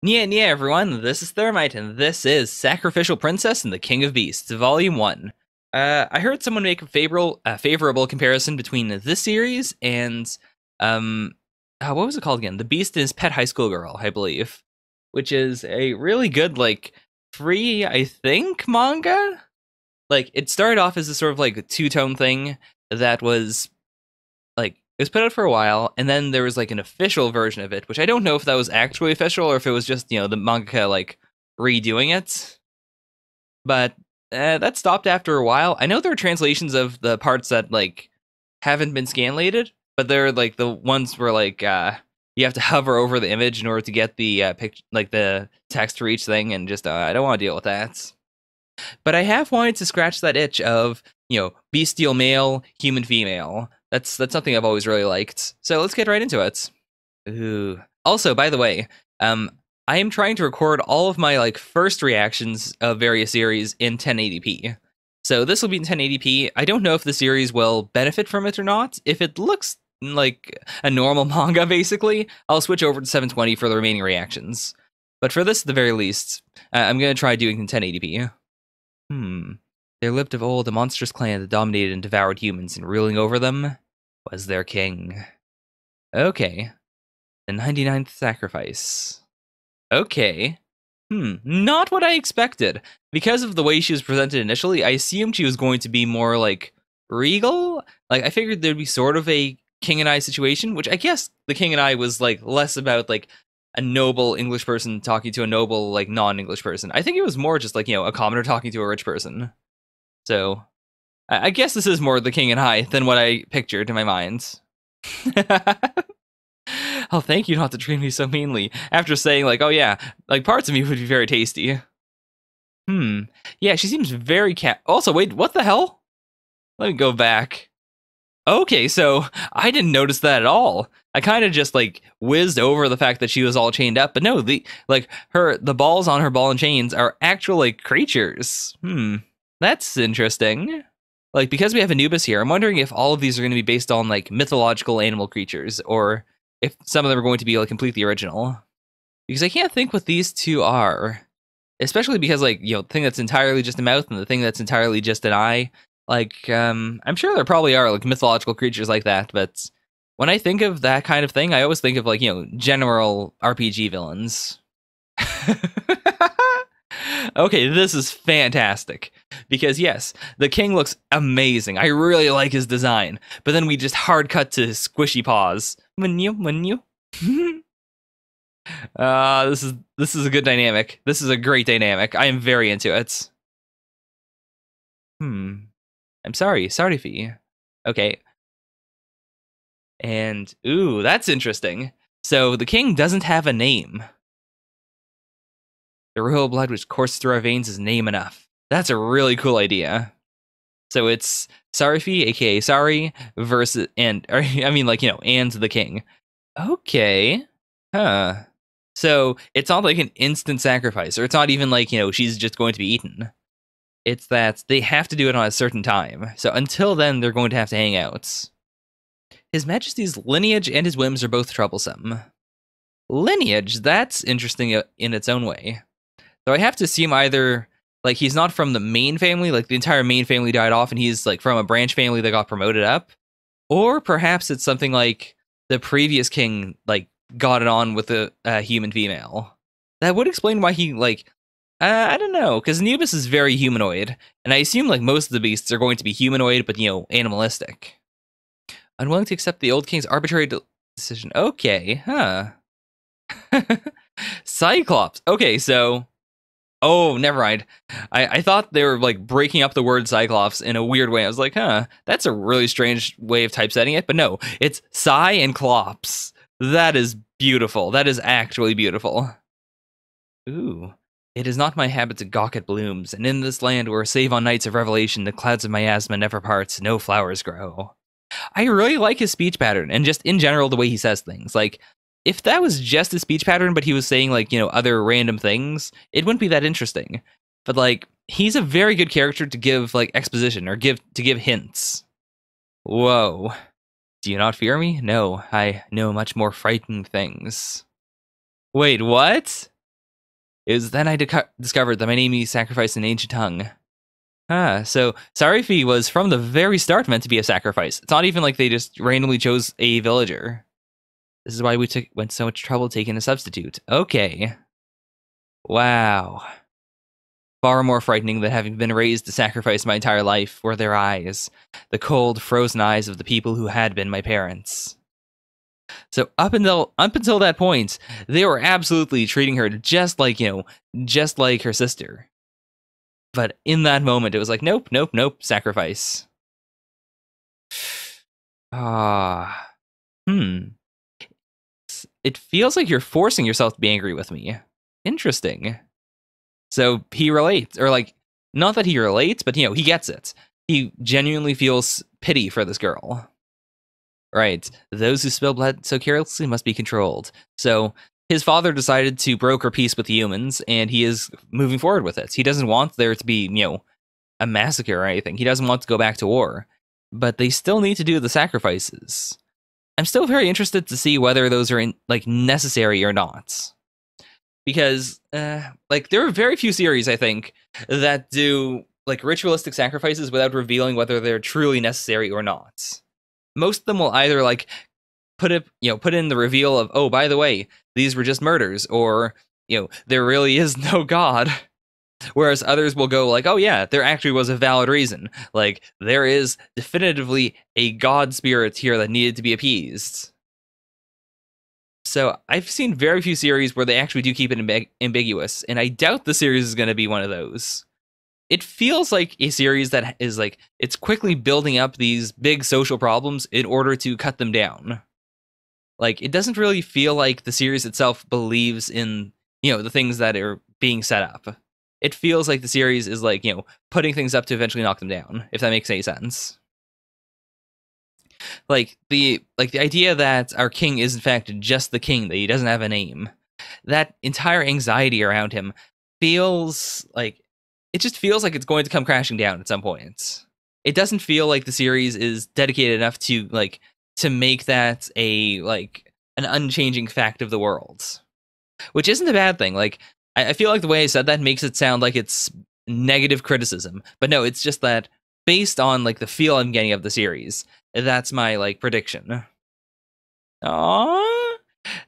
Yeah, everyone, this is Thermite, and this is Sacrificial Princess and the King of Beasts, Volume 1. I heard someone make a favorable comparison between this series and, um, what was it called again? The Beast and His Pet High School Girl, I believe, which is a really good, free, I think, manga? Like, it started off as a sort of, two-tone thing that was it was put out for a while, and then there was an official version of it, which I don't know if that was actually official or if it was just the mangaka redoing it. But that stopped after a while. I know there are translations of the parts that haven't been scanlated, but they're the ones where you have to hover over the image in order to get the the text for each thing, and just I don't want to deal with that. But I have wanted to scratch that itch of, bestial male, human female. That's something I've always really liked. So let's get right into it. Ooh. Also, by the way, I am trying to record all of my first reactions of various series in 1080p. So this will be in 1080p. I don't know if the series will benefit from it or not. If it looks like a normal manga, basically, I'll switch over to 720 for the remaining reactions. But for this, at the very least, I'm going to try doing it in 1080p. There lived of old a monstrous clan that dominated and devoured humans, and ruling over them was their king. Okay. The 99th sacrifice. Okay. Not what I expected. Because of the way she was presented initially, I assumed she was going to be more, regal? I figured there'd be sort of a king and I situation, which I guess the king and I was, less about, a noble English person talking to a noble, non-English person. I think it was more just, a commoner talking to a rich person. So, I guess this is more the king and I than what I pictured in my mind. Oh, thank you not to treat me so meanly. After saying, oh yeah, parts of me would be very tasty. Yeah, she seems very Also, wait, what the hell? Let me go back. Okay, so I didn't notice that at all. I kind of just whizzed over the fact that she was all chained up, but no, the balls on her ball and chains are actual creatures. That's interesting. Because we have Anubis here, I'm wondering if all of these are going to be based on mythological animal creatures, or if some of them are going to be completely original. Because I can't think what these two are, especially because the thing that's entirely just a mouth and the thing that's entirely just an eye. I'm sure there probably are mythological creatures like that, but when I think of that kind of thing, I always think of general RPG villains. Okay, this is fantastic. Because yes, the king looks amazing. I really like his design. But then we just hard cut to his squishy paws. This is a good dynamic. This is a great dynamic. I am very into it. I'm sorry, Fee. Okay. And, ooh, that's interesting. So, the king doesn't have a name. The royal blood which courses through our veins is name enough. That's a really cool idea. So it's Sarifi, aka Sari, versus, and the king. Okay. Huh. So, it's not an instant sacrifice, or it's not even she's just going to be eaten. It's that they have to do it on a certain time. So until then, they're going to have to hang out. His Majesty's lineage and his whims are both troublesome. Lineage? That's interesting in its own way. So I have to assume either, he's not from the main family, the entire main family died off and he's, from a branch family that got promoted up. Or perhaps it's something the previous king, got it on with a human female. That would explain why he, I don't know, because Anubis is very humanoid, and I assume most of the beasts are going to be humanoid, but animalistic. Unwilling to accept the old king's arbitrary decision. Okay, huh? Cyclops. Okay, so, oh, never mind. I thought they were breaking up the word Cyclops in a weird way. I was like, huh, that's a really strange way of typesetting it, but no, it's Cy and Clops. That is beautiful. That is actually beautiful. Ooh. It is not my habit to gawk at blooms, and in this land where save on nights of revelation the clouds of miasma never parts, no flowers grow. I really like his speech pattern, and just in general the way he says things. If that was just a speech pattern, but he was saying other random things, it wouldn't be that interesting. But he's a very good character to give exposition or give hints. Whoa. Do you not fear me? No, I know much more frightening things. Wait, what? It was then I discovered that my name sacrificed an ancient tongue. So Sarifi was from the very start meant to be a sacrifice. It's not even like they just randomly chose a villager. This is why we went so much trouble taking a substitute. Okay. Wow. Far more frightening than having been raised to sacrifice my entire life were their eyes. The cold, frozen eyes of the people who had been my parents. So up until that point, they were absolutely treating her just like, just like her sister. But in that moment, it was like, nope, nope, nope, sacrifice. It feels like you're forcing yourself to be angry with me. Interesting. So he relates, or like, not that he relates, but he gets it. He genuinely feels pity for this girl. Right. Those who spill blood so carelessly must be controlled. So his father decided to broker peace with the humans, and he is moving forward with it. He doesn't want there to be, a massacre or anything. He doesn't want to go back to war. But they still need to do the sacrifices. I'm still very interested to see whether those are necessary or not. Because there are very few series, I think, that do ritualistic sacrifices without revealing whether they're truly necessary or not. Most of them will either put in the reveal of, oh, by the way, these were just murders, or there really is no God. Whereas others will go oh yeah, there actually was a valid reason. There is definitively a God spirit here that needed to be appeased. So I've seen very few series where they actually do keep it ambiguous, and I doubt the series is going to be one of those. It feels like a series that is it's quickly building up these big social problems in order to cut them down. It doesn't really feel like the series itself believes in, the things that are being set up. It feels like the series is putting things up to eventually knock them down, if that makes any sense. The idea that our king is in fact just the king, that he doesn't have a name. That entire anxiety around him feels it just feels like it's going to come crashing down at some point. It doesn't feel like the series is dedicated enough to to make that an unchanging fact of the world. Which isn't a bad thing. I feel like the way I said that makes it sound like it's negative criticism. But no, it's just that based on the feel I'm getting of the series, that's my prediction. Aww,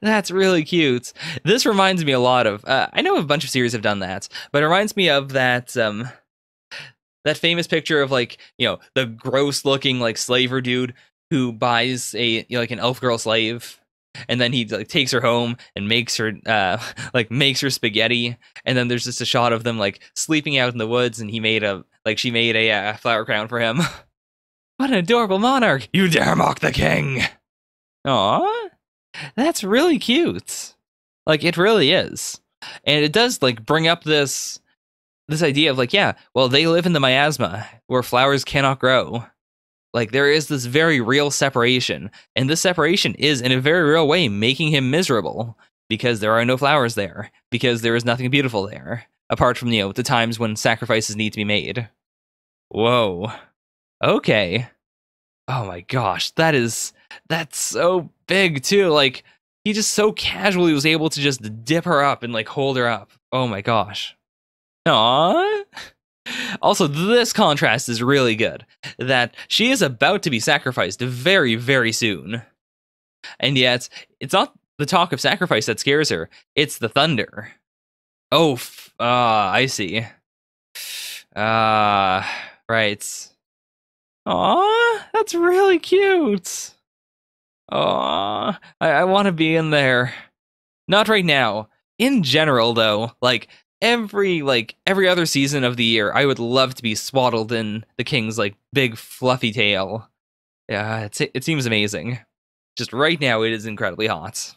that's really cute. This reminds me a lot of I know a bunch of series have done that, but it reminds me of that that famous picture of the gross looking slaver dude who buys a an elf girl slave, and then he takes her home and makes her makes her spaghetti, and then there's just a shot of them sleeping out in the woods, and he made she made a flower crown for him. What an adorable monarch! You dare mock the king! Aww, that's really cute. It really is, and it does bring up this idea of yeah, well, they live in the miasma where flowers cannot grow. There is this very real separation, and this separation is, in a very real way, making him miserable, because there are no flowers there, because there is nothing beautiful there, apart from, the times when sacrifices need to be made. Whoa. Okay. Oh my gosh, that's so big, too. He just so casually was able to just dip her up and, hold her up. Oh my gosh. Aww. Also, this contrast is really good, that she is about to be sacrificed very, very soon. And yet, it's not the talk of sacrifice that scares her, it's the thunder. Oh, I see. Right. Aw, that's really cute. Aw, I want to be in there. Not right now. In general, though, every other season of the year, I would love to be swaddled in the king's big fluffy tail. Yeah, it seems amazing. Just right now, it is incredibly hot.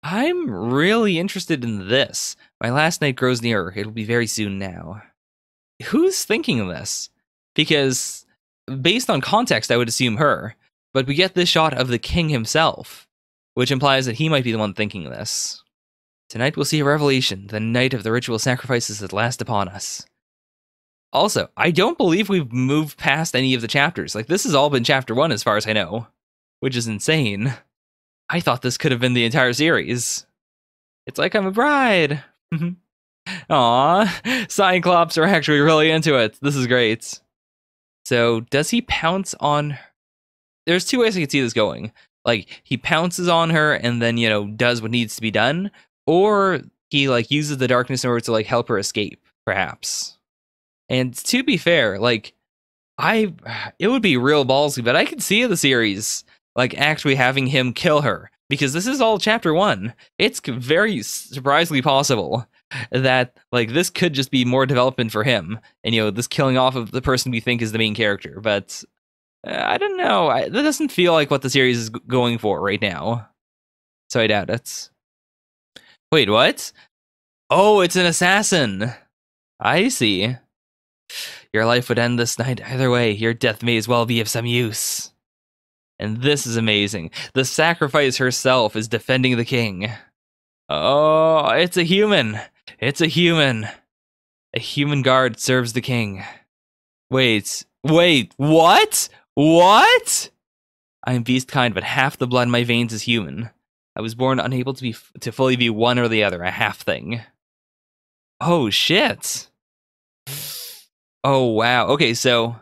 I'm really interested in this. My last night grows nearer. It'll be very soon now. Who's thinking this? Because based on context, I would assume her. But we get this shot of the king himself, which implies that he might be the one thinking this. Tonight we'll see a revelation, the night of the ritual sacrifices at last upon us. Also, I don't believe we've moved past any of the chapters. This has all been chapter 1 as far as I know, which is insane. I thought this could have been the entire series. It's like I'm a bride. Aw, Cyclops are actually really into it. This is great. So, does he pounce on... There's two ways I could see this going. Like, he pounces on her and then, does what needs to be done. Or he, uses the darkness in order to, help her escape, perhaps. And to be fair, it would be real ballsy, but I could see the series, actually having him kill her. Because this is all chapter 1. It's very surprisingly possible that, this could just be more development for him. And, this killing off of the person we think is the main character. But, I don't know. That doesn't feel like what the series is going for right now. So I doubt it. Wait, what? Oh, it's an assassin. I see. Your life would end this night either way. Your death may as well be of some use. And this is amazing. The sacrifice herself is defending the king. Oh, it's a human. It's a human. A human guard serves the king. Wait, what? What? I am beast kind, but half the blood in my veins is human. I was born unable to fully be one or the other, a half thing. Oh, shit. Oh, wow. Okay, so...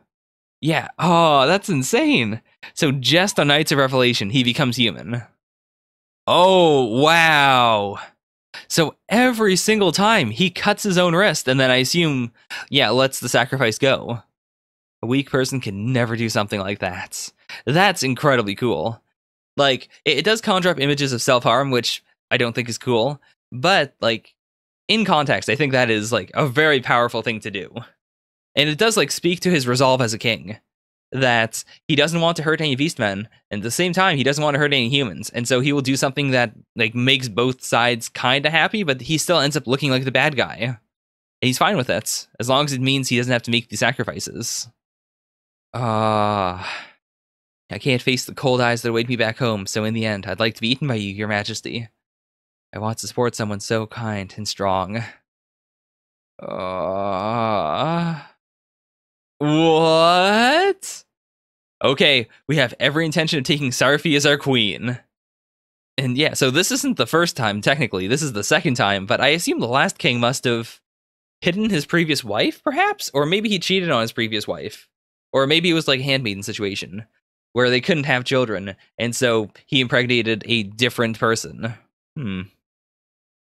Yeah. Oh, that's insane. So just on Nights of Revelation, he becomes human. Oh, wow. So every single time, he cuts his own wrist, and then I assume, lets the sacrifice go. A weak person can never do something like that. That's incredibly cool. It does conjure up images of self-harm, which I don't think is cool. But, in context, I think that is, a very powerful thing to do. And it does, speak to his resolve as a king. That he doesn't want to hurt any beastmen, and at the same time, he doesn't want to hurt any humans. And so he will do something that, makes both sides kinda happy, but he still ends up looking like the bad guy. And he's fine with it, as long as it means he doesn't have to make these sacrifices. I can't face the cold eyes that await me back home, so in the end, I'd like to be eaten by you, your majesty. I want to support someone so kind and strong. What? Okay, we have every intention of taking Sarfi as our queen. And yeah, so this isn't the first time, technically. This is the second time, but I assume the last king must have hidden his previous wife, perhaps? Or maybe he cheated on his previous wife. Or maybe it was like a handmaiden situation, where they couldn't have children, and so he impregnated a different person.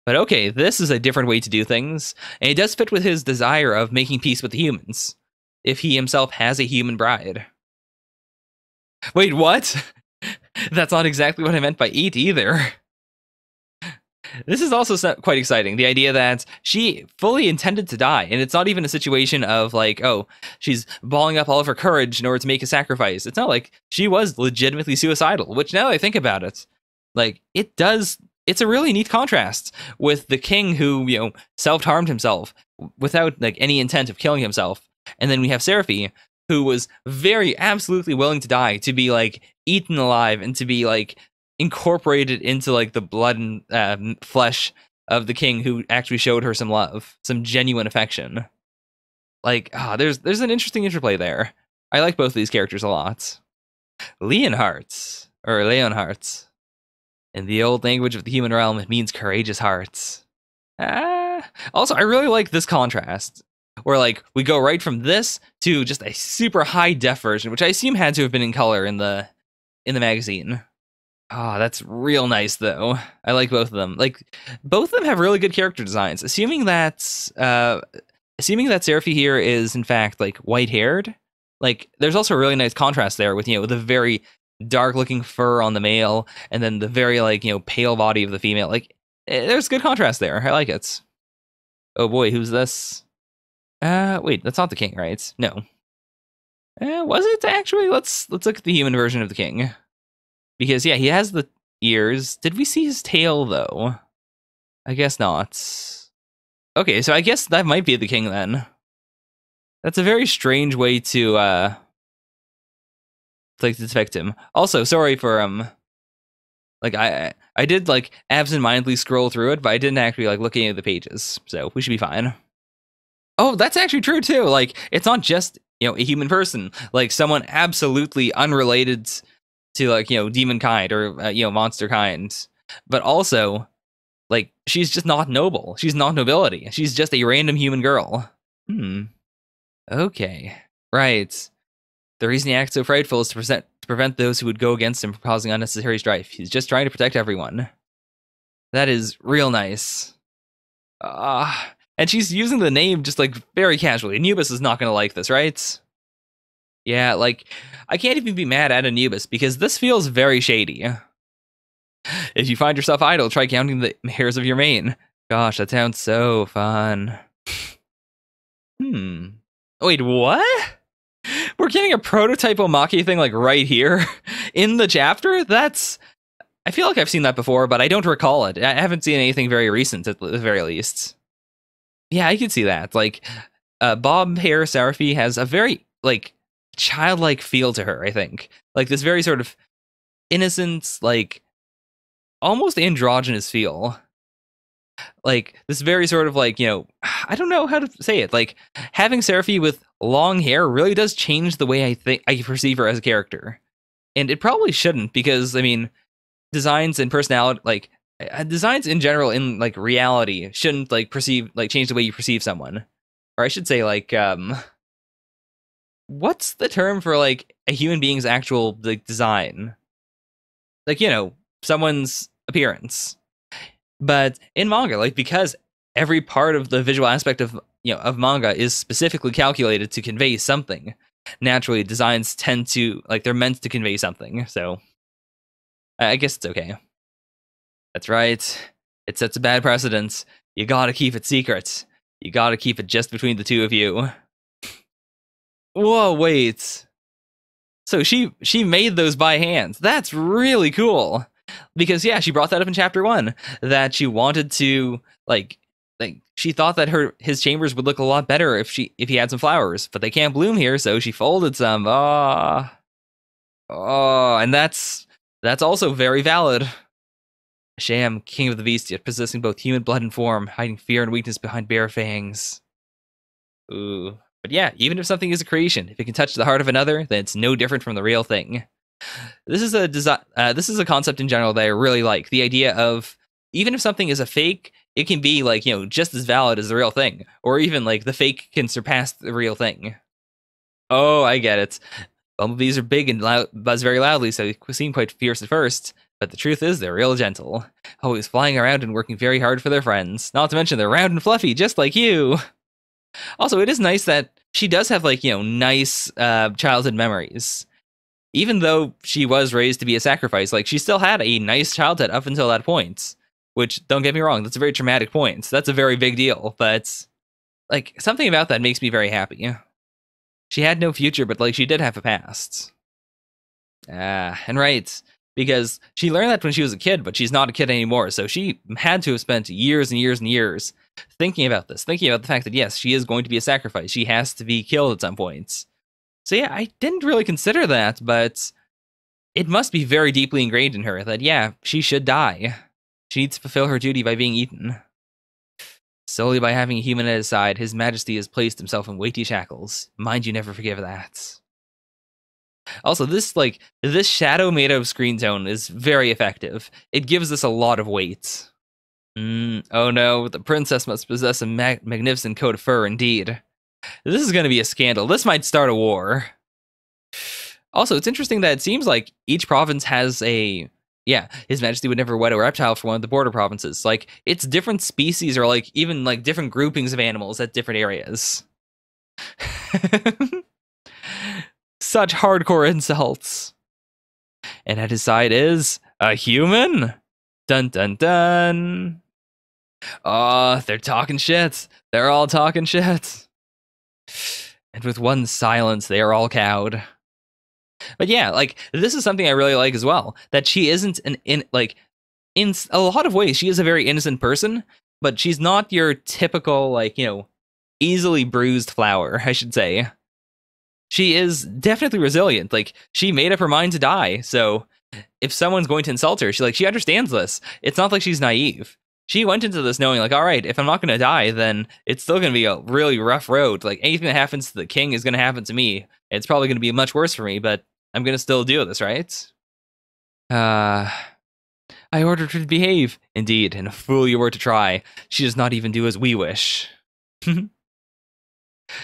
But okay, this is a different way to do things, and it does fit with his desire of making peace with the humans, if he himself has a human bride. Wait, what? That's not exactly what I meant by eat either. This is also quite exciting, the idea that she fully intended to die, and it's not even a situation of oh, she's balling up all of her courage in order to make a sacrifice. It's not like she was legitimately suicidal, which now that I think about it, it's a really neat contrast with the king who, self-harmed himself without any intent of killing himself. And then we have Seraphi, who was very absolutely willing to die, to be eaten alive and to be incorporated into the blood and flesh of the king, who actually showed her some love, some genuine affection. There's an interesting interplay there. I like both of these characters a lot. Leonhardt, in the old language of the human realm, it means courageous hearts. Also, I really like this contrast, where we go right from this to just a super high def version, which I assume had to have been in color in the magazine. That's real nice, though. I like both of them. Both of them have really good character designs. Assuming that Seraphi here is in fact white-haired, there's also a really nice contrast there with the very dark-looking fur on the male, and then the very pale body of the female. There's good contrast there. I like it. Oh boy, who's this? Wait, that's not the king, right? No. Was it actually? Let's look at the human version of the king. Because, yeah, he has the ears. Did we see his tail, though? I guess not. Okay, so I guess that might be the king, then. That's a very strange way to depict him. Also, sorry for, I did, absentmindedly scroll through it, but I didn't actually, look at any of the pages. So, we should be fine. Oh, that's actually true, too. It's not just, a human person. Someone absolutely unrelated to demon kind or monster kind, but also like, she's just not noble. She's not nobility. She's just a random human girl. Okay. Right. The reason he acts so frightful is to prevent those who would go against him from causing unnecessary strife. He's just trying to protect everyone. That is real nice. And she's using the name just, like, very casually. Anubis is not going to like this, right? Yeah, like, I can't even be mad at Anubis because this feels very shady. If you find yourself idle, try counting the hairs of your mane. Gosh, that sounds so fun. Wait, what? We're getting a prototype Omaki thing, like, right here in the chapter? I feel like I've seen that before, but I don't recall it. I haven't seen anything very recent, at the very least. Yeah, I can see that. Like, Bob Hair Seraphy has a very, like, childlike feel to her, I think. Like, this very sort of innocent, like, almost androgynous feel. Like, this very sort of, like, I don't know how to say it. Like, having Seraphy with long hair really does change the way I perceive her as a character. And it probably shouldn't, because, I mean, designs and personality, like, designs in general in, like, reality shouldn't, like, change the way you perceive someone. Or I should say, like, what's the term for, like, a human being's actual, like, design? Like, someone's appearance. But in manga, like, because every part of the visual aspect of manga is specifically calculated to convey something, naturally designs tend to, like, they're meant to convey something. So I guess it's okay. That's right. It sets a bad precedent. You gotta keep it secret. You gotta keep it just between the two of you. Whoa, wait. So she made those by hand. That's really cool. Because, yeah, she brought that up in chapter 1, that she wanted to, like she thought that his chambers would look a lot better if he had some flowers, but they can't bloom here, so she folded some. And that's also very valid. Sham, king of the beast, yet possessing both human blood and form, hiding fear and weakness behind bare fangs. Ooh. But yeah, even if something is a creation, if it can touch the heart of another, then it's no different from the real thing. This is a concept in general that I really like. The idea of, even if something is a fake, it can be, like, just as valid as the real thing. Or even, like, the fake can surpass the real thing. Oh, I get it. Bumblebees are big and buzz very loudly, so they seem quite fierce at first. But the truth is, they're real gentle. Always flying around and working very hard for their friends. Not to mention, they're round and fluffy, just like you. Also, it is nice that she does have, like, nice childhood memories. Even though she was raised to be a sacrifice, like, she still had a nice childhood up until that point. Which, don't get me wrong, that's a very traumatic point. That's a very big deal, but, like, something about that makes me very happy. She had no future, but, like, she did have a past. And right, because she learned that when she was a kid, but she's not a kid anymore, so she had to have spent years and years and years thinking about this, thinking about the fact that, yes, she is going to be a sacrifice. She has to be killed at some point. So yeah, I didn't really consider that, but it must be very deeply ingrained in her that, yeah, she should die. She needs to fulfill her duty by being eaten. Solely by having a human at his side, His Majesty has placed himself in weighty shackles. Mind you never forgive that. Also, this shadow made out of screen tone is very effective. It gives us a lot of weight. Oh no, the princess must possess a magnificent coat of fur indeed. This is going to be a scandal. This might start a war. Also, it's interesting that it seems like each province has His Majesty would never wed a reptile for one of the border provinces. Like, it's different species or, like, even, like, different groupings of animals at different areas. Such hardcore insults. And at his side is a human? Dun dun dun. Oh, they're talking shit. They're all talking shit. And with one silence, they are all cowed. But yeah, like, this is something I really like as well. That she isn't in a lot of ways, she is a very innocent person, but she's not your typical, like, easily bruised flower, I should say. She is definitely resilient. Like, she made up her mind to die, so if someone's going to insult her, she understands this. It's not like she's naive. She went into this knowing, like, all right, if I'm not going to die, then it's still going to be a really rough road. Like, anything that happens to the king is going to happen to me. It's probably going to be much worse for me, but I'm going to still do this, right? I ordered her to behave. Indeed, and a fool you were to try. She does not even do as we wish.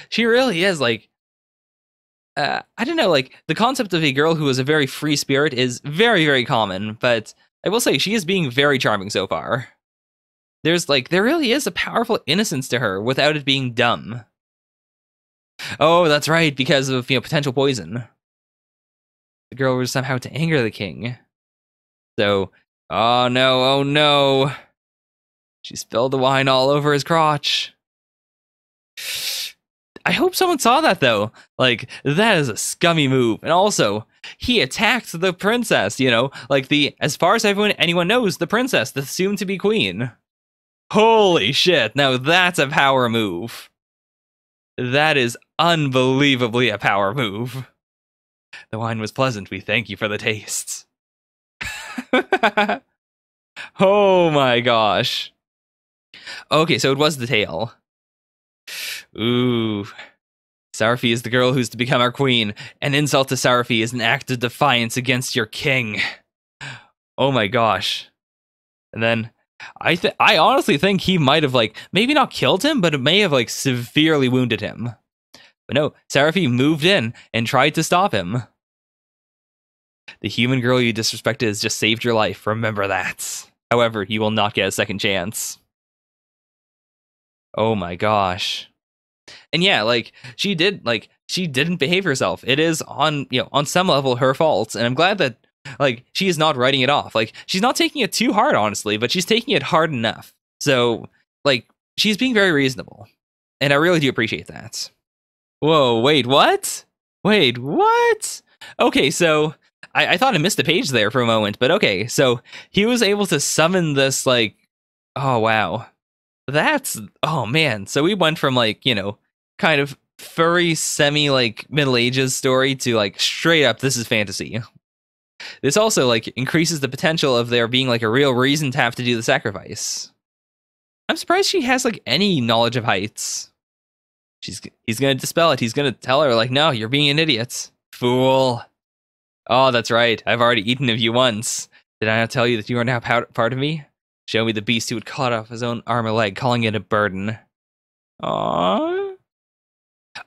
She really is, like, I don't know, like, the concept of a girl who is a very free spirit is very, very common, but I will say she is being very charming so far. There really is a powerful innocence to her without it being dumb. Oh, that's right, because of, potential poison. The girl was somehow to anger the king. So, oh no. She spilled the wine all over his crotch. I hope someone saw that, though. Like, that is a scummy move. And also, he attacked the princess, as far as anyone knows, the princess, the soon-to-be queen. Holy shit, now that's a power move. That is unbelievably a power move. The wine was pleasant, we thank you for the tastes. Oh my gosh. Okay, so it was the tail. Ooh. Sarafie is the girl who's to become our queen. An insult to Sarafie is an act of defiance against your king. Oh my gosh. And then, I honestly think he might have, maybe not killed him, but it may have, severely wounded him. But no, Sarafie moved in and tried to stop him. The human girl you disrespected has just saved your life. Remember that. However, you will not get a second chance. Oh my gosh. And yeah, she didn't behave herself. It is on some level her fault, and I'm glad that she is not writing it off. She's not taking it too hard, honestly, but she's taking it hard enough. So, she's being very reasonable. And I really do appreciate that. Whoa, wait, what? Wait, what? Okay, so I thought I missed a page there for a moment, but okay, so he was able to summon this, oh wow. Oh man, so we went from kind of furry semi Middle Ages story to straight up this is fantasy. This also increases the potential of there being a real reason to have to do the sacrifice. I'm surprised she has any knowledge of heights. He's gonna dispel it. He's gonna tell her no, you're being an idiot, fool. Oh, that's right. I've already eaten of you once. Did I not tell you that you are now part of me? Show me the beast who would cut off his own arm or leg, calling it a burden. Aww.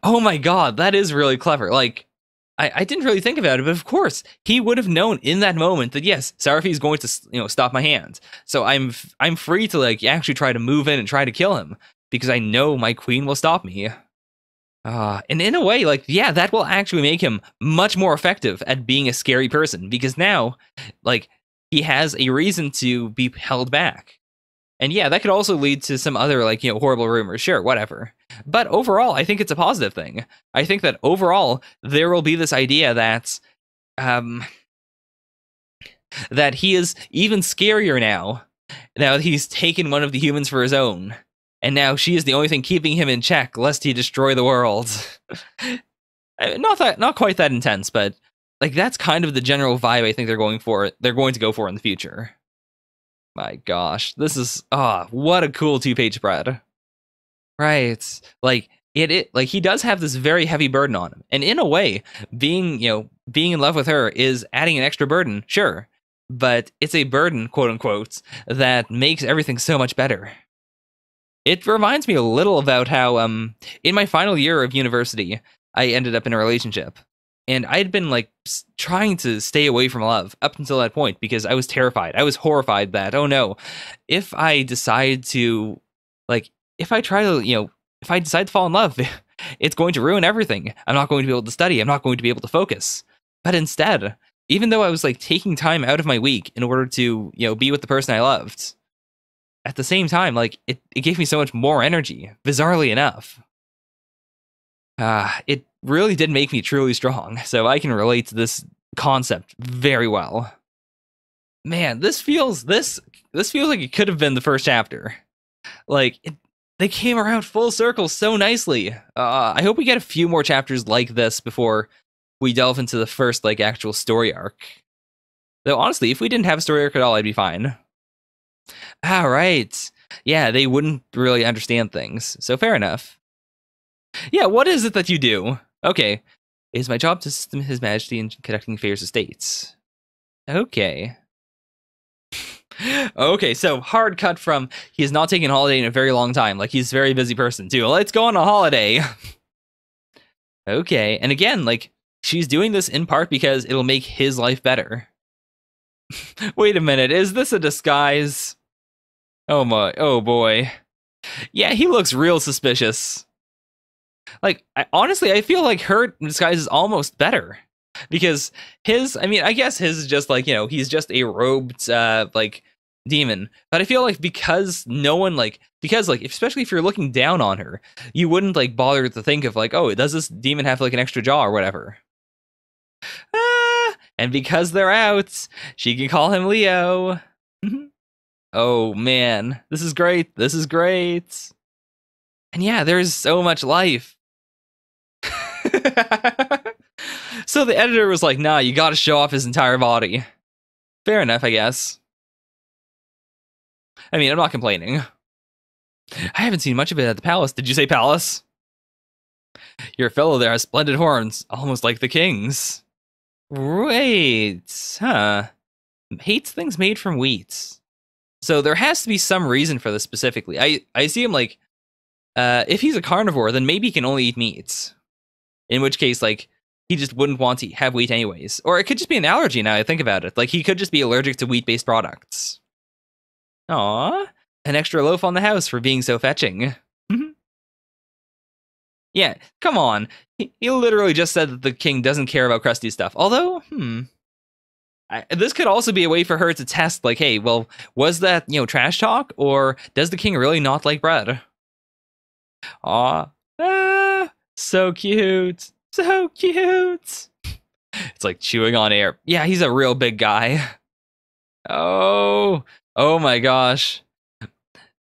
Oh my god, that is really clever. I didn't really think about it, but of course, he would have known in that moment that yes, Sarafie is going to stop my hand. So I'm free to actually try to move in and try to kill him because I know my queen will stop me. And in a way, yeah, that will actually make him much more effective at being a scary person because now, he has a reason to be held back. And yeah, that could also lead to some other, horrible rumors. Sure, whatever. But overall, I think it's a positive thing. I think that overall, there will be this idea that, that he is even scarier now that he's taken one of the humans for his own. And now she is the only thing keeping him in check, lest he destroy the world. Not quite that intense, but that's kind of the general vibe I think they're going to go for in the future. My gosh, this is what a cool 2-page spread. Right. He does have this very heavy burden on him. And in a way, being in love with her is adding an extra burden, sure. But it's a burden, quote unquote, that makes everything so much better. It reminds me a little about how in my final year of university, I ended up in a relationship. And I'd been trying to stay away from love up until that point because I was terrified. I was horrified that, oh no, if I decide to if I decide to fall in love, it's going to ruin everything. I'm not going to be able to study. I'm not going to be able to focus. But instead, even though I was taking time out of my week in order to, be with the person I loved, at the same time, it gave me so much more energy, bizarrely enough. It really did make me truly strong, so I can relate to this concept very well. Man, this feels like it could have been the first chapter. They came around full circle so nicely. I hope we get a few more chapters like this before we delve into the first actual story arc. Though honestly, if we didn't have a story arc at all, I'd be fine. All right. Yeah, they wouldn't really understand things, so fair enough. Yeah, what is it that you do? Okay. It is my job to assist His Majesty in conducting affairs of states. Okay. Okay, so hard cut from he has not taken a holiday in a very long time. Like, he's a very busy person, too. Let's go on a holiday. Okay, and again, like, she's doing this in part because it'll make his life better. Wait a minute, is this a disguise? Oh my, oh boy. Yeah, he looks real suspicious. Like, honestly, I feel like her disguise is almost better. Because his, I mean, I guess his is just like, he's just a robed, like, demon. But I feel like because no one, like, especially if you're looking down on her, you wouldn't, like, bother to think of, like, oh, does this demon have, like, an extra jaw or whatever? And because they're out, she can call him Leo. Oh, man. This is great. This is great. And yeah, there's so much life. So the editor was like, nah, you gotta show off his entire body. Fair enough, I guess. I mean, I'm not complaining. I haven't seen much of it at the palace. Did you say palace? Your fellow there has splendid horns, almost like the king's. Wait, huh. Hates things made from wheat. So there has to be some reason for this specifically. I see him like, if he's a carnivore, then maybe he can only eat meats. In which case, like, he just wouldn't want to have wheat anyways. Or it could just be an allergy now I think about it. Like, he could just be allergic to wheat-based products. Aww. An extra loaf on the house for being so fetching. Yeah, come on. He literally just said that the king doesn't care about crusty stuff. Although, this could also be a way for her to test, like, hey, well, was that, trash talk? Or does the king really not like bread? Aw. So cute. So cute. It's like chewing on air. Yeah, he's a real big guy. Oh my gosh.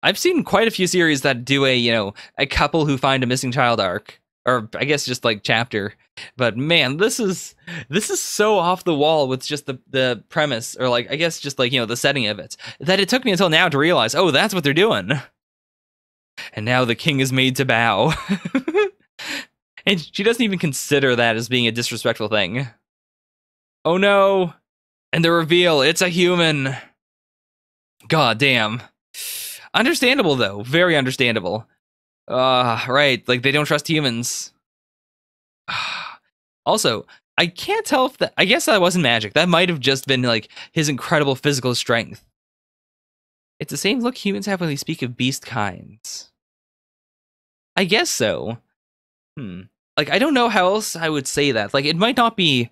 I've seen quite a few series that do a couple who find a missing child arc. Or I guess just like chapter. But man, this is so off the wall with just the premise, or like I guess just like, the setting of it, that it took me until now to realize, oh, that's what they're doing. And now the king is made to bow. And she doesn't even consider that as being a disrespectful thing. Oh no. And the reveal, it's a human. God damn. Understandable though, very understandable. Right, like they don't trust humans. Also, I can't tell if I guess that wasn't magic. That might have just been like his incredible physical strength. It's the same look humans have when they speak of beast kinds. I guess so. Like, I don't know how else I would say that. Like, it might not be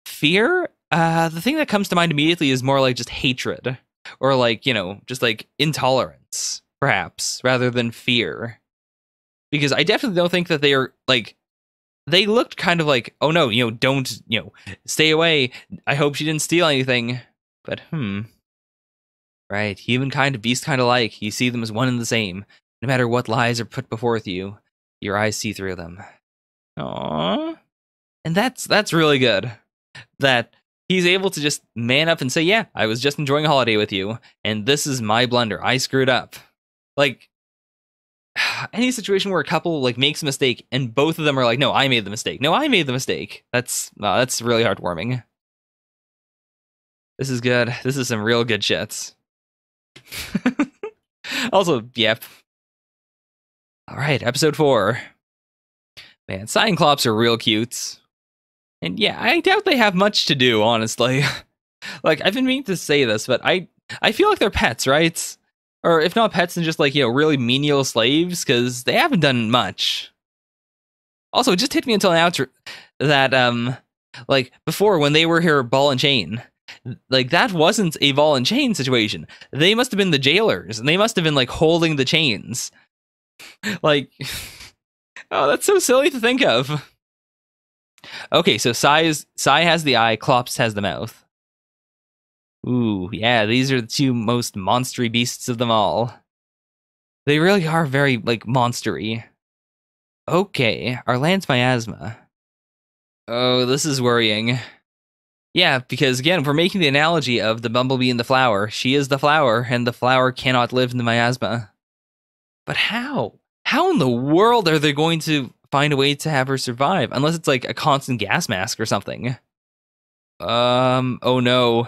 fear. The thing that comes to mind immediately is more like just hatred. Or like, just like intolerance, perhaps, rather than fear. Because I definitely don't think that they are, like, they looked kind of like, oh no, don't, stay away. I hope she didn't steal anything. But, Right, humankind and beast kind alike. You see them as one and the same. No matter what lies are put before you, your eyes see through them. Aww. And that's really good. That he's able to just man up and say, yeah, I was just enjoying a holiday with you, and this is my blunder. I screwed up. Like, any situation where a couple like makes a mistake and both of them are like, no, I made the mistake. No, I made the mistake. That's really heartwarming. This is good. This is some real good shits. Also, yep. All right, episode 4. Man, Cyclops are real cute. And yeah, I doubt they have much to do, honestly. Like, I've been meaning to say this, but I feel like they're pets, right? Or if not pets, then just like, really menial slaves, because they haven't done much. Also, it just hit me until now that, like, before, when they were here ball and chain, like, that wasn't a ball and chain situation. They must have been the jailers, and they must have been, like, holding the chains. Like, oh, that's so silly to think of. Okay, so Sai has the eye, Klops has the mouth. Ooh, yeah, these are the two most monstery beasts of them all. They really are very, like, monstery. Okay, our land's Miasma. Oh, this is worrying. Yeah, because again, if we're making the analogy of the bumblebee and the flower, she is the flower, and the flower cannot live in the Miasma. But how? How in the world are they going to find a way to have her survive? Unless it's like a constant gas mask or something. Oh no.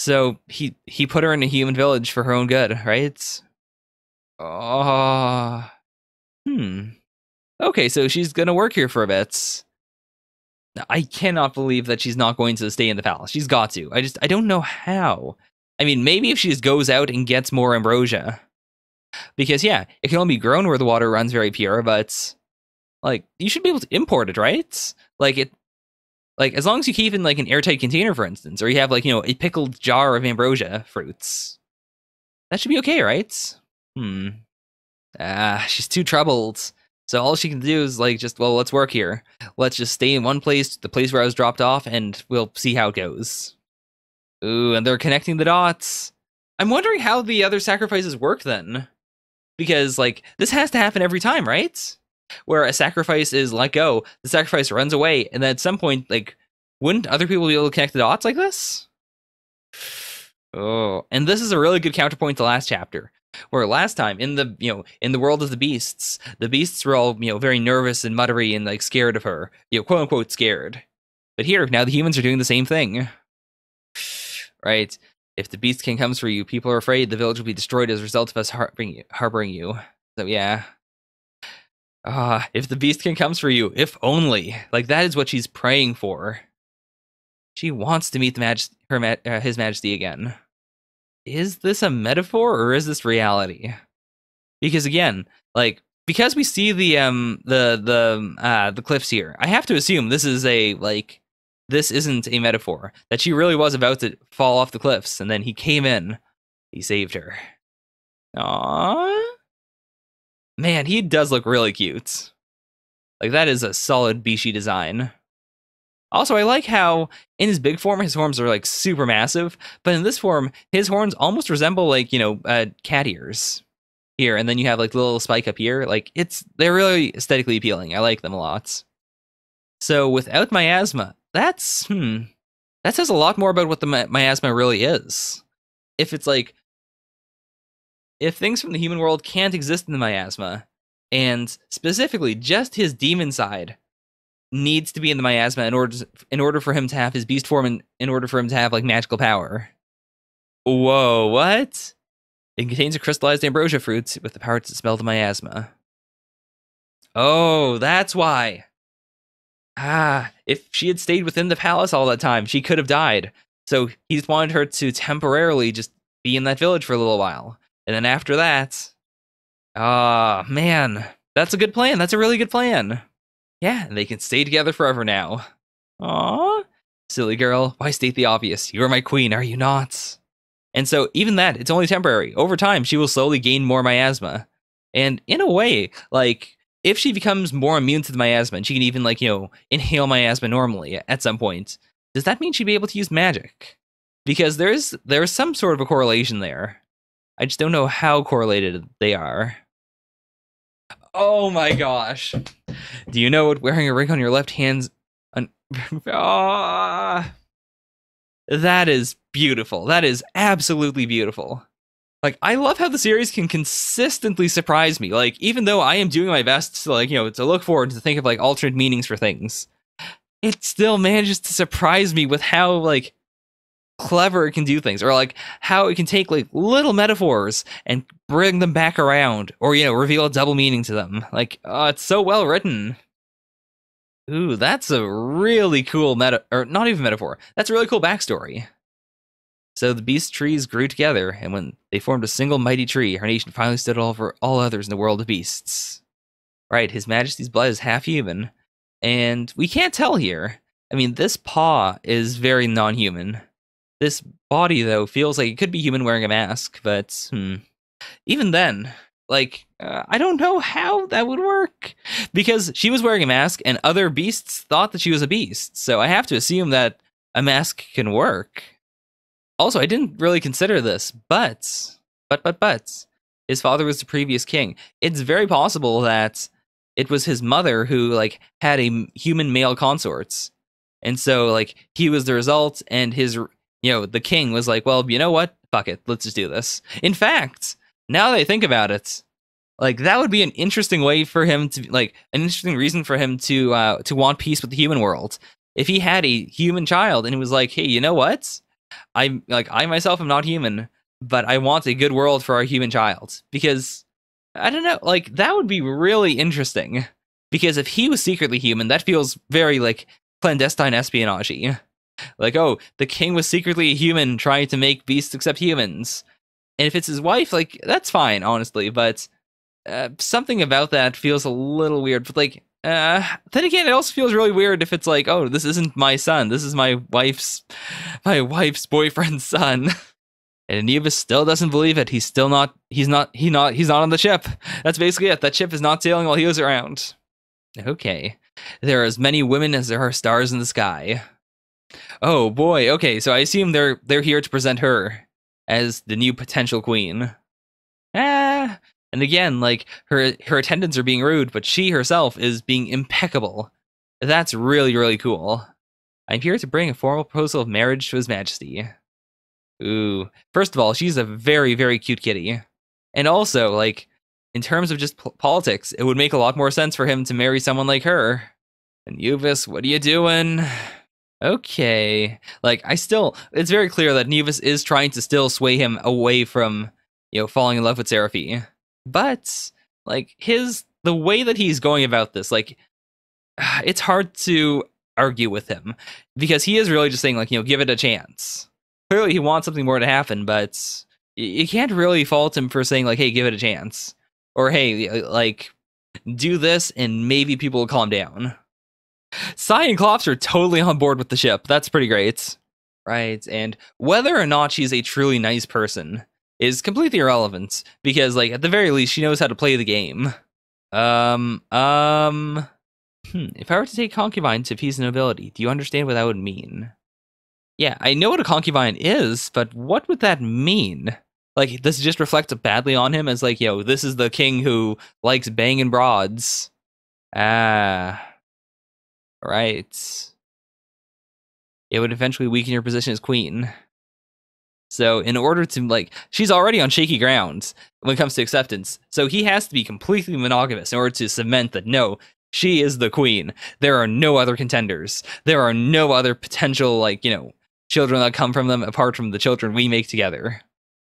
So he put her in a human village for her own good, right? Oh, Okay, so she's gonna work here for a bit. I cannot believe that she's not going to stay in the palace. She's got to. I don't know how. I mean, maybe if she just goes out and gets more ambrosia. Because yeah, it can only be grown where the water runs very pure, but like you should be able to import it, right? Like as long as you keep in like an airtight container, for instance, or you have like, a pickled jar of ambrosia fruits. That should be okay, right? She's too troubled. So all she can do is like let's work here. Let's just stay in one place, the place where I was dropped off, and we'll see how it goes. Ooh, and they're connecting the dots. I'm wondering how the other sacrifices work then. Because like this has to happen every time, right? Where a sacrifice is let go, the sacrifice runs away, and then at some point, like, wouldn't other people be able to connect the dots like this? Oh, and this is a really good counterpoint to last chapter. Where last time in the world of the beasts were all very nervous and muttery and like scared of her, quote unquote scared. But here now the humans are doing the same thing, right? If the Beast King comes for you, people are afraid the village will be destroyed as a result of us harboring you. So yeah. If the Beast King comes for you, if only. Like that is what she's praying for. She wants to meet His Majesty again. Is this a metaphor or is this reality? Because again, like because we see the cliffs here, I have to assume this isn't a metaphor. That she really was about to fall off the cliffs, and then he came in, he saved her. Aww, man, he does look really cute. Like that is a solid Bishi design. Also, I like how in his big form, his horns are like super massive, but in this form, his horns almost resemble like, cat ears here. And then you have like the little spike up here. Like they're really aesthetically appealing. I like them a lot. So without Miasma, that says a lot more about what the Miasma really is. If things from the human world can't exist in the Miasma, and specifically just his demon side needs to be in the Miasma in order for him to have his beast form and in order for him to have like magical power. Whoa, what? It contains a crystallized ambrosia fruit with the power to dispel the Miasma. Oh, that's why. If she had stayed within the palace all that time, she could have died. So he just wanted her to temporarily just be in that village for a little while. And then after that, man, that's a good plan. That's a really good plan. Yeah, and they can stay together forever now. Aww. Silly girl, why state the obvious? You are my queen, are you not? And so even that, it's only temporary. Over time, she will slowly gain more miasma. And in a way, like, if she becomes more immune to the miasma, and she can even, like, inhale miasma normally at some point, does that mean she'd be able to use magic? Because there's some sort of a correlation there. I just don't know how correlated they are. Oh my gosh. Do you know what wearing a ring on your left hand's... That is beautiful. That is absolutely beautiful. Like, I love how the series can consistently surprise me. Like, even though I am doing my best to, like, to look forward, to think of, like, alternate meanings for things, it still manages to surprise me with how, like, clever it can do things, or like how it can take like little metaphors and bring them back around, or reveal a double meaning to them. Like, it's so well written. Ooh, that's a really cool or not even metaphor. That's a really cool backstory. So the beast trees grew together, and when they formed a single mighty tree, our nation finally stood over all others in the world of beasts. Right, His Majesty's blood is half human, and we can't tell here. I mean, this paw is very non-human. This body, though, feels like it could be human wearing a mask, but even then, like, I don't know how that would work. Because she was wearing a mask, and other beasts thought that she was a beast, so I have to assume that a mask can work. Also, I didn't really consider this, but, his father was the previous king. It's very possible that it was his mother who, like, had a human male consorts. And so, like, he was the result, and his... the king was like, well, you know what? Fuck it. Let's just do this. In fact, now that I think about it, like, that would be an interesting way for him to, like, an interesting reason for him to want peace with the human world. If he had a human child and he was like, hey, you know what? I myself am not human, but I want a good world for our human child. Because, I don't know, like, that would be really interesting. Because if he was secretly human, that feels very, like, clandestine espionage-y. Like, oh, the king was secretly a human trying to make beasts accept humans. And if it's his wife, like, that's fine, honestly, but something about that feels a little weird. But, like, then again, it also feels really weird if it's like, oh, this isn't my son. This is my wife's boyfriend's son. And Anubis still doesn't believe it. He's not on the ship. That's basically it. That ship is not sailing while he was around. Okay. There are as many women as there are stars in the sky. Oh boy. Okay, so I assume they're here to present her as the new potential queen. And again, like, her attendants are being rude, but she herself is being impeccable. That's really, really cool. I'm here to bring a formal proposal of marriage to His Majesty. Ooh. First of all, she's a very, very cute kitty. And also, like, in terms of just politics, it would make a lot more sense for him to marry someone like her. Anubis, what are you doing? Okay. Like, it's very clear that Anubis is trying to still sway him away from, falling in love with Seraphi. But, like, the way that he's going about this, like, it's hard to argue with him. Because he is really just saying, like, give it a chance. Clearly he wants something more to happen, but you can't really fault him for saying, like, hey, give it a chance. Or, hey, like, do this and maybe people will calm down. Sai and Klops are totally on board with the ship. That's pretty great. Right, and whether or not she's a truly nice person is completely irrelevant. Because, like, at the very least, she knows how to play the game. If I were to take concubine to appease the nobility, do you understand what that would mean? Yeah, I know what a concubine is, but what would that mean? Like, does it just reflect badly on him as, like, this is the king who likes banging broads? Ah. Right. It would eventually weaken your position as queen. So, in order to, like, she's already on shaky ground when it comes to acceptance. So he has to be completely monogamous in order to cement that, no, she is the queen. There are no other contenders. There are no other potential, like, children that come from them apart from the children we make together.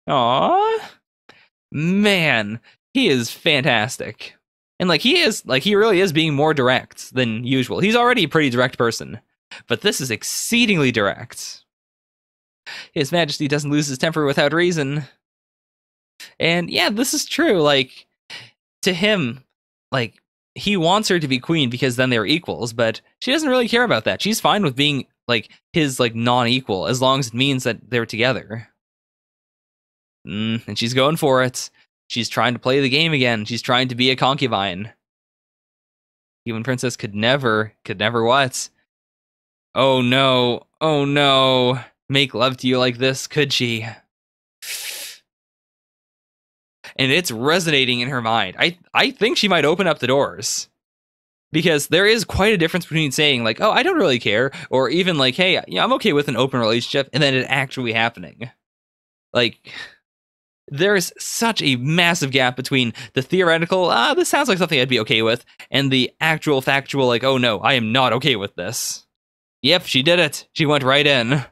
Aww. Man, he is fantastic. And, like, he really is being more direct than usual. He's already a pretty direct person. But this is exceedingly direct. His Majesty doesn't lose his temper without reason. And, yeah, this is true. Like, to him, like, he wants her to be queen because then they're equals, but she doesn't really care about that. She's fine with being, like, his, like, non-equal, as long as it means that they're together. And she's going for it. She's trying to play the game again. She's trying to be a concubine. Human princess could never what? Oh no, make love to you like this, could she? And it's resonating in her mind. I think she might open up the doors. Because there is quite a difference between saying, like, oh, I don't really care, or even like, hey, I'm okay with an open relationship, and then it actually happening. Like, there's such a massive gap between the theoretical, this sounds like something I'd be okay with, and the actual factual, like, oh no, I am not okay with this. Yep, she did it. She went right in.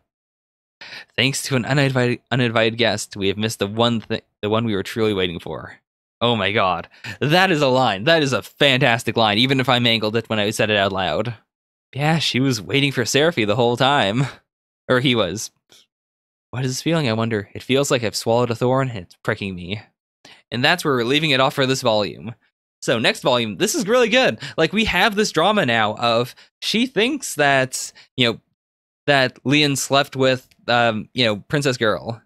Thanks to an uninvited guest, we have missed the one we were truly waiting for. Oh my god. That is a line. That is a fantastic line, even if I mangled it when I said it out loud. Yeah, she was waiting for Seraphi the whole time. Or he was. What is this feeling, I wonder? It feels like I've swallowed a thorn and it's pricking me. And that's where we're leaving it off for this volume. So next volume, this is really good. Like, we have this drama now of she thinks that, that Leon slept with, Princess Girl.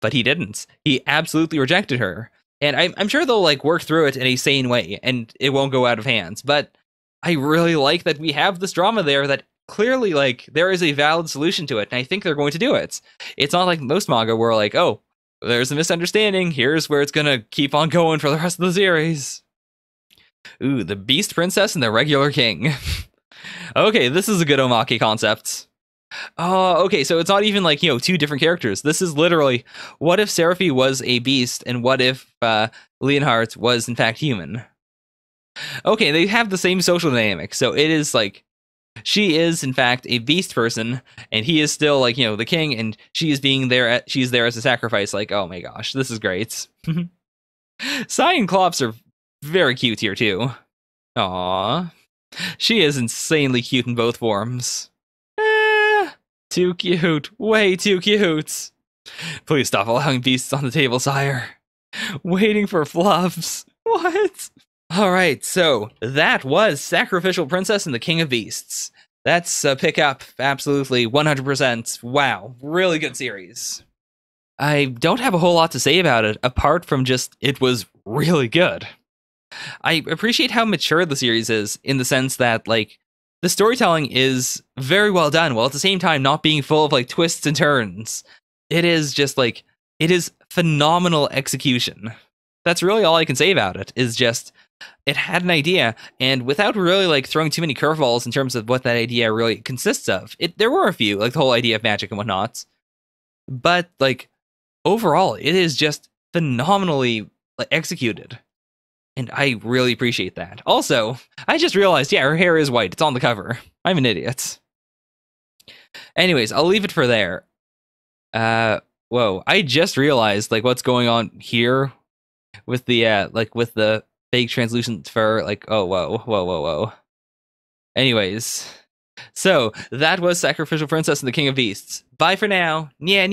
But he didn't. He absolutely rejected her. And I'm sure they'll, like, work through it in a sane way, and it won't go out of hands. But I really like that we have this drama there that clearly, like, there is a valid solution to it, and I think they're going to do it. It's not like most manga where, like, oh, there's a misunderstanding, here's where it's gonna keep on going for the rest of the series. Ooh, the Beast Princess and the Regular King. Okay, this is a good Omake concept. Oh, okay, so it's not even like, two different characters. This is literally, what if Seraphi was a beast, and what if Leonhardt was in fact human? Okay, they have the same social dynamic, so it is like, She is, in fact, a beast person, and he is still, like, the king, and she's there as a sacrifice. Like, oh my gosh, this is great. Sai and Klops are very cute here, too. Aww. She is insanely cute in both forms. Too cute. Way too cute. Please stop allowing beasts on the table, sire. Waiting for fluffs. What? Alright, so that was Sacrificial Princess and the King of Beasts. That's a pick up, absolutely, 100%. Wow, really good series. I don't have a whole lot to say about it, apart from just, it was really good. I appreciate how mature the series is, in the sense that, like, the storytelling is very well done, while at the same time not being full of, like, twists and turns. It is just, like, it is phenomenal execution. That's really all I can say about it, is just, it had an idea, and without really, like, throwing too many curveballs in terms of what that idea really consists of, there were a few, like the whole idea of magic and whatnot, but, like, overall, it is just phenomenally, like, executed. And I really appreciate that. Also, I just realized, yeah, her hair is white. It's on the cover. I'm an idiot. Anyways, I'll leave it for there. Whoa. I just realized, like, what's going on here with the, with the fake translucent fur. Like, oh, whoa. Anyways, so that was Sacrificial Princess and the King of Beasts. Bye for now. Nya.